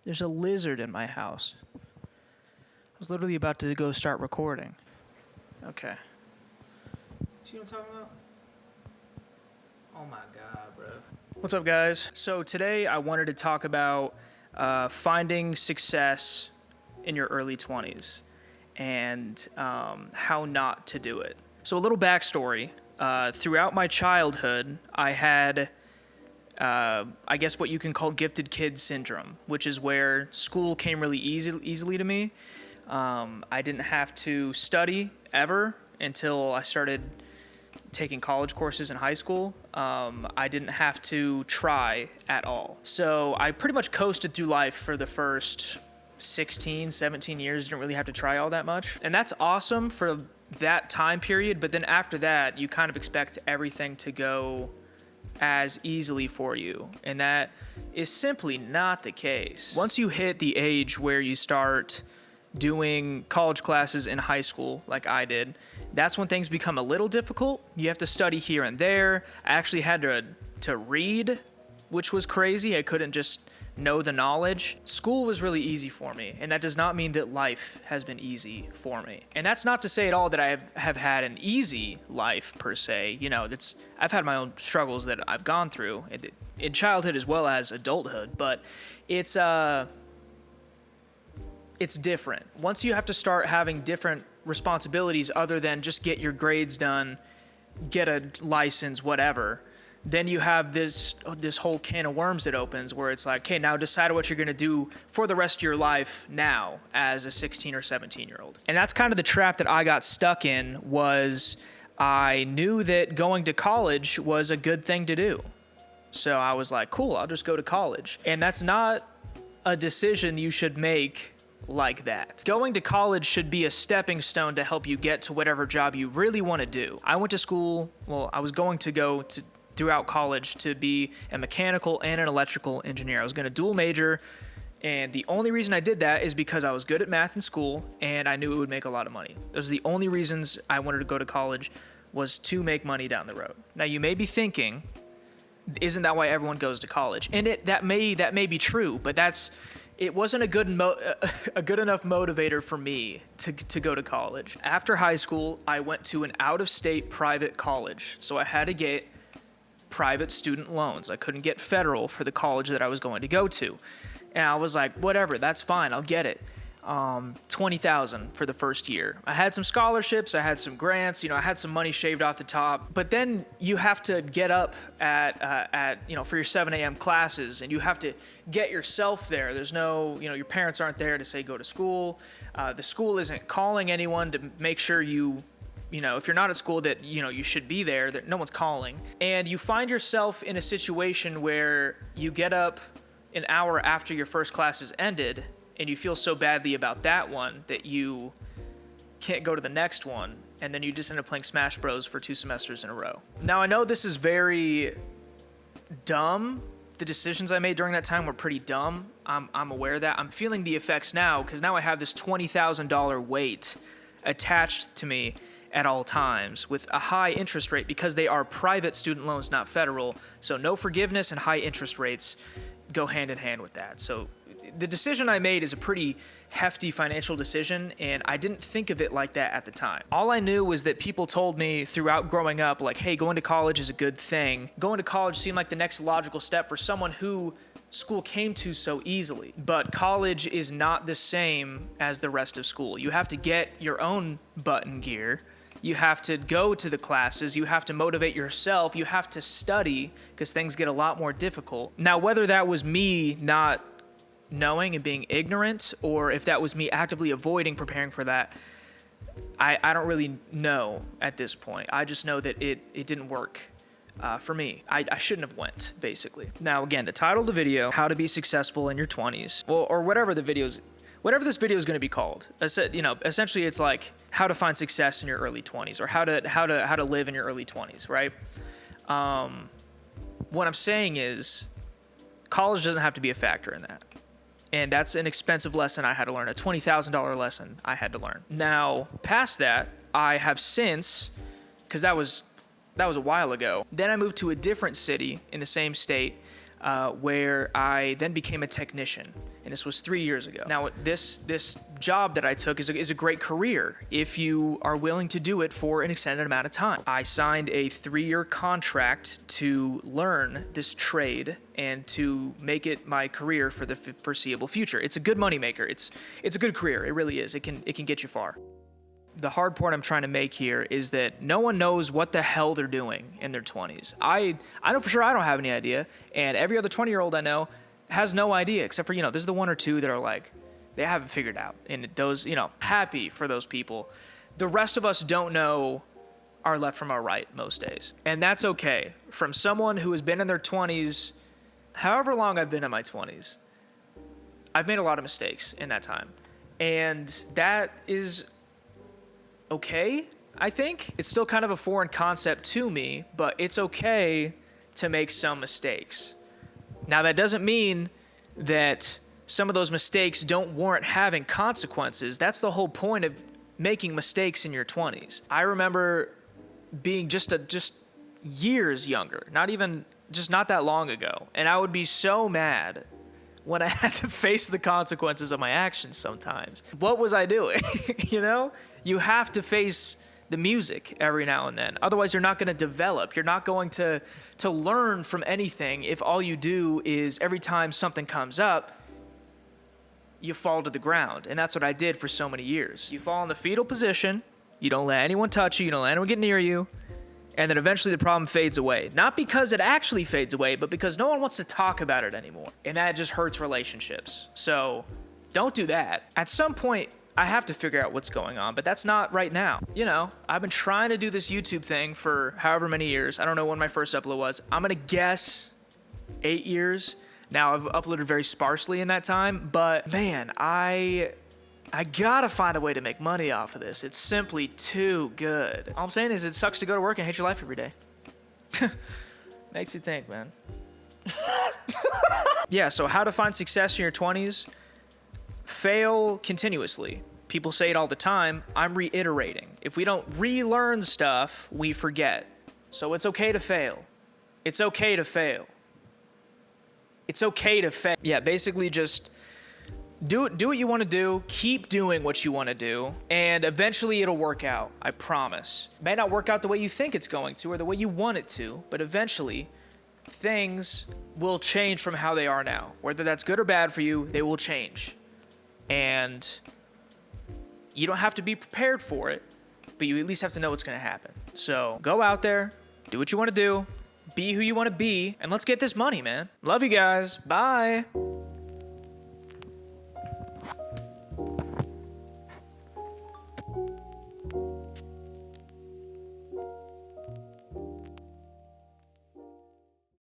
There's a lizard in my house. I was literally about to go start recording. Okay. See what I'm talking about? Oh my god, bro. What's up, guys? So today I wanted to talk about finding success in your early 20s and how not to do it. So a little backstory. Throughout my childhood, I had I guess what you can call gifted kid syndrome, which is where school came really easily to me. I didn't have to study ever until I started taking college courses in high school. I didn't have to try at all. So I pretty much coasted through life for the first 16, 17 years. Didn't really have to try all that much. And that's awesome for that time period. But then after that, you kind of expect everything to go as easily for you, and that is simply not the case. Once you hit the age where you start doing college classes in high school, like I did, that's when things become a little difficult. You have to study here and there. I actually had to read, which was crazy. I couldn't just know the knowledge. School was really easy for me, and that does not mean that life has been easy for me. And that's not to say at all that I have had an easy life per se. You know, I've had my own struggles that I've gone through in childhood as well as adulthood, but it's different. Once you have to start having different responsibilities other than just get your grades done, get a license, whatever, then you have this whole can of worms that opens where it's like, okay, now decide what you're going to do for the rest of your life now as a 16 or 17-year-old. And that's kind of the trap that I got stuck in. Was I knew that going to college was a good thing to do. So I was like, cool, I'll just go to college. And that's not a decision you should make like that. Going to college should be a stepping stone to help you get to whatever job you really want to do. I went to school, I was going to go to throughout college to be a mechanical and an electrical engineer. I was going to dual major, and the only reason I did that is because I was good at math in school and I knew it would make a lot of money. Those are the only reasons I wanted to go to college, was to make money down the road. Now you may be thinking, isn't that why everyone goes to college? And that may be true, but it wasn't a good enough motivator for me to go to college. After high school, I went to an out-of-state private college, so I had to get private student loans. I couldn't get federal for the college that I was going to go to. And I was like, whatever, that's fine, I'll get it. $20,000 for the first year. I had some scholarships, I had some grants, I had some money shaved off the top. But then you have to get up at for your 7 a.m. classes, and you have to get yourself there. There's no, your parents aren't there to say go to school. The school isn't calling anyone to make sure if you're not at school that, you should be there, that no one's calling. And you find yourself in a situation where you get up an hour after your first class is ended, and you feel so badly about that one that you can't go to the next one, and then you just end up playing Smash Bros for 2 semesters in a row. Now, I know this is very dumb. The decisions I made during that time were pretty dumb. I'm aware of that. I'm feeling the effects now, because now I have this $20,000 weight attached to me at all times with a high interest rate, because they are private student loans, not federal. So no forgiveness and high interest rates go hand in hand with that. So the decision I made is a pretty hefty financial decision, and I didn't think of it like that at the time. All I knew was that people told me throughout growing up, like, hey, going to college is a good thing. Going to college seemed like the next logical step for someone who school came to so easily. But college is not the same as the rest of school. You have to get your own butt in gear. You have to go to the classes, you have to motivate yourself, you have to study, because things get a lot more difficult. Now, whether that was me not knowing and being ignorant, or if that was me actively avoiding preparing for that, I don't really know at this point. I just know that it didn't work for me. I shouldn't have went, basically. Now, again, the title of the video, How to Be Successful in Your 20s, or whatever this video is going to be called. Essentially it's like how to find success in your early 20s, or how to live in your early 20s, right? What I'm saying is college doesn't have to be a factor in that. And that's an expensive lesson I had to learn, a $20,000 lesson I had to learn. Now, past that, I have since, because that was a while ago. Then I moved to a different city in the same state, where I then became a technician. And this was 3 years ago. Now, this job that I took is a great career if you are willing to do it for an extended amount of time. I signed a 3-year contract to learn this trade and to make it my career for the foreseeable future. It's a good moneymaker. It's a good career. It really is. It can get you far. The hard point I'm trying to make here is that no one knows what the hell they're doing in their 20s. I know for sure I don't have any idea, and every other 20-year-old I know has no idea, except for, there's the one or two that are like, they haven't figured out. And those, happy for those people. The rest of us don't know our left from our right most days. And that's okay. From someone who has been in their 20s, however long I've been in my 20s, I've made a lot of mistakes in that time. And that is okay, I think. It's still kind of a foreign concept to me, but it's okay to make some mistakes. Now, that doesn't mean that some of those mistakes don't warrant having consequences. That's the whole point of making mistakes in your 20s. I remember being just years younger, not that long ago, and I would be so mad when I had to face the consequences of my actions sometimes. What was I doing? You have to face the music every now and then. Otherwise, you're not going to develop. You're not going to learn from anything if all you do is every time something comes up, you fall to the ground. And that's what I did for so many years. You fall in the fetal position. You don't let anyone touch you. You don't let anyone get near you. And then eventually the problem fades away. Not because it actually fades away, but because no one wants to talk about it anymore. And that just hurts relationships. So don't do that. At some point, I have to figure out what's going on, but that's not right now. I've been trying to do this YouTube thing for however many years. I don't know when my first upload was. I'm going to guess 8 years. Now, I've uploaded very sparsely in that time, but man, I gotta find a way to make money off of this. It's simply too good. All I'm saying is it sucks to go to work and hate your life every day. Makes you think, man. Yeah, so how to find success in your 20s? Fail continuously. People say it all the time. I'm reiterating. If we don't relearn stuff, we forget. So it's okay to fail. It's okay to fail. It's okay to fail. Yeah, basically just do what you want to do. Keep doing what you want to do. And eventually it'll work out. I promise. It may not work out the way you think it's going to or the way you want it to, but eventually things will change from how they are now. Whether that's good or bad for you, they will change. And you don't have to be prepared for it, but you at least have to know what's going to happen. So go out there, do what you want to do, be who you want to be, and let's get this money, man. Love you guys. Bye.